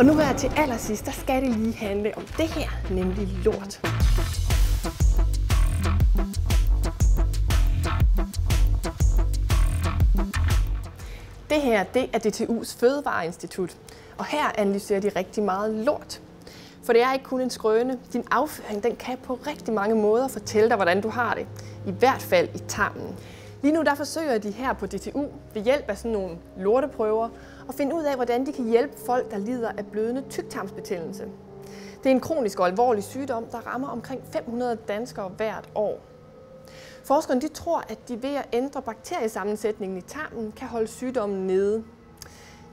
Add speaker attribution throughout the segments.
Speaker 1: Og nu her til allersidst, der skal det lige handle om det her, nemlig lort. Det her, det er DTU's Fødevareinstitut, og her analyserer de rigtig meget lort. For det er ikke kun en skrøne. Din afføring, den kan på rigtig mange måder fortælle dig, hvordan du har det. I hvert fald i tarmen. Lige nu der forsøger de her på DTU ved hjælp af sådan nogle lorteprøver at finde ud af, hvordan de kan hjælpe folk, der lider af blødende tyktarmsbetændelse. Det er en kronisk og alvorlig sygdom, der rammer omkring 500 danskere hvert år. Forskerne de tror, at de ved at ændre bakteriesammensætningen i tarmen kan holde sygdommen nede.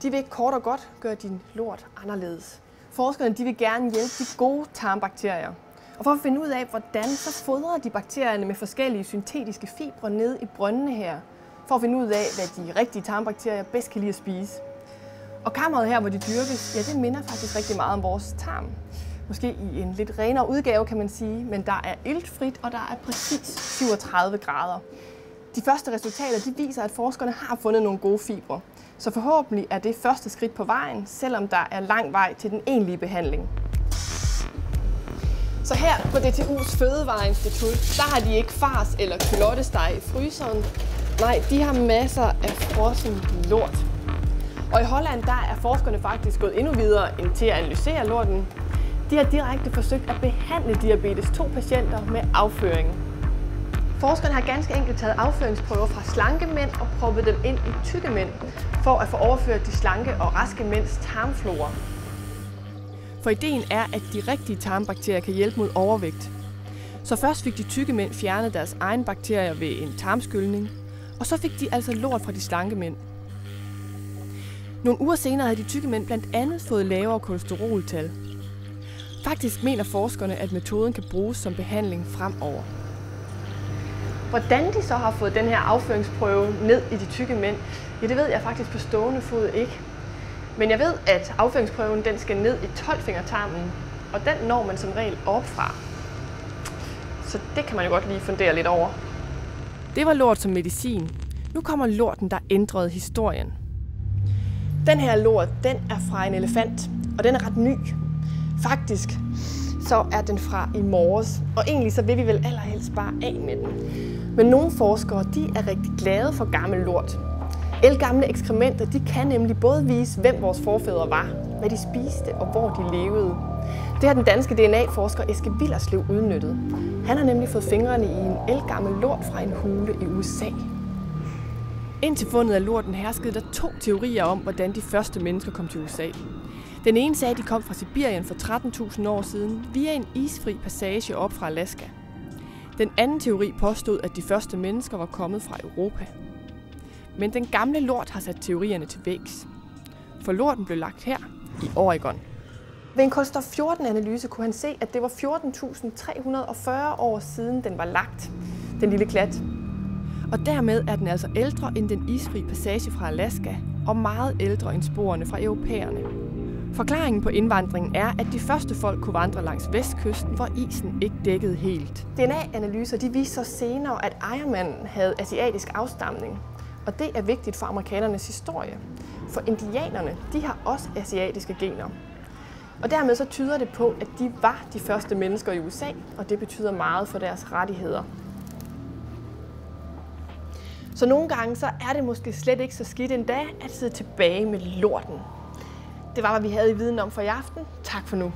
Speaker 1: De vil kort og godt gøre din lort anderledes. Forskerne de vil gerne hjælpe de gode tarmbakterier. Og for at finde ud af, hvordan, så fodrer de bakterierne med forskellige syntetiske fibre ned i brøndene her. For at finde ud af, hvad de rigtige tarmbakterier bedst kan lide at spise. Og kammeret her, hvor de dyrkes, ja, det minder faktisk rigtig meget om vores tarm. Måske i en lidt renere udgave, kan man sige, men der er iltfrit, og der er præcis 37 grader. De første resultater de viser, at forskerne har fundet nogle gode fibre. Så forhåbentlig er det første skridt på vejen, selvom der er lang vej til den egentlige behandling. Så her på DTU's Fødevareinstitut, der har de ikke fars eller kylottesteg i fryseren. Nej, de har masser af frossen lort. Og i Holland, der er forskerne faktisk gået endnu videre end til at analysere lorten. De har direkte forsøgt at behandle diabetes 2-patienter med afføring. Forskerne har ganske enkelt taget afføringsprøver fra slanke mænd og proppet dem ind i tykke mænd, for at få overført de slanke og raske mænds tarmflora. For ideen er, at de rigtige tarmbakterier kan hjælpe mod overvægt. Så først fik de tykke mænd fjernet deres egne bakterier ved en tarmskyldning, og så fik de altså lort fra de slanke mænd. Nogle uger senere havde de tykke mænd blandt andet fået lavere kolesteroltal. Faktisk mener forskerne, at metoden kan bruges som behandling fremover. Hvordan de så har fået den her afføringsprøve ned i de tykke mænd, ja, det ved jeg faktisk på stående fod ikke. Men jeg ved, at afføringsprøven den skal ned i 12-fingertarmen, og den når man som regel opfra. Så det kan man jo godt lige fundere lidt over. Det var lort som medicin. Nu kommer lorten, der ændrede historien. Den her lort, den er fra en elefant, og den er ret ny. Faktisk så er den fra i morges, og egentlig så vil vi vel allerhelst bare af med den. Men nogle forskere, de er rigtig glade for gammel lort. Ældgamle ekskrementer, de kan nemlig både vise, hvem vores forfædre var, hvad de spiste og hvor de levede. Det har den danske DNA-forsker Eske Willerslev udnyttet. Han har nemlig fået fingrene i en ældgammel lort fra en hule i USA. Indtil fundet af lorten herskede der 2 teorier om, hvordan de første mennesker kom til USA. Den ene sagde, at de kom fra Sibirien for 13.000 år siden via en isfri passage op fra Alaska. Den anden teori påstod, at de første mennesker var kommet fra Europa. Men den gamle lort har sat teorierne til vægs. For lorten blev lagt her i Oregon. Ved en kulstof-14-analyse kunne han se, at det var 14.340 år siden den var lagt, den lille klat. Og dermed er den altså ældre end den isfri passage fra Alaska, og meget ældre end sporene fra europæerne. Forklaringen på indvandringen er, at de første folk kunne vandre langs vestkysten, hvor isen ikke dækkede helt. DNA-analyser de viser senere, at ejermanden havde asiatisk afstamning. Og det er vigtigt for amerikanernes historie. For indianerne, de har også asiatiske gener. Og dermed så tyder det på, at de var de første mennesker i USA, og det betyder meget for deres rettigheder. Så nogle gange så er det måske slet ikke så skidt endda at sidde tilbage med lorten. Det var, hvad vi havde i viden om for i aften. Tak for nu.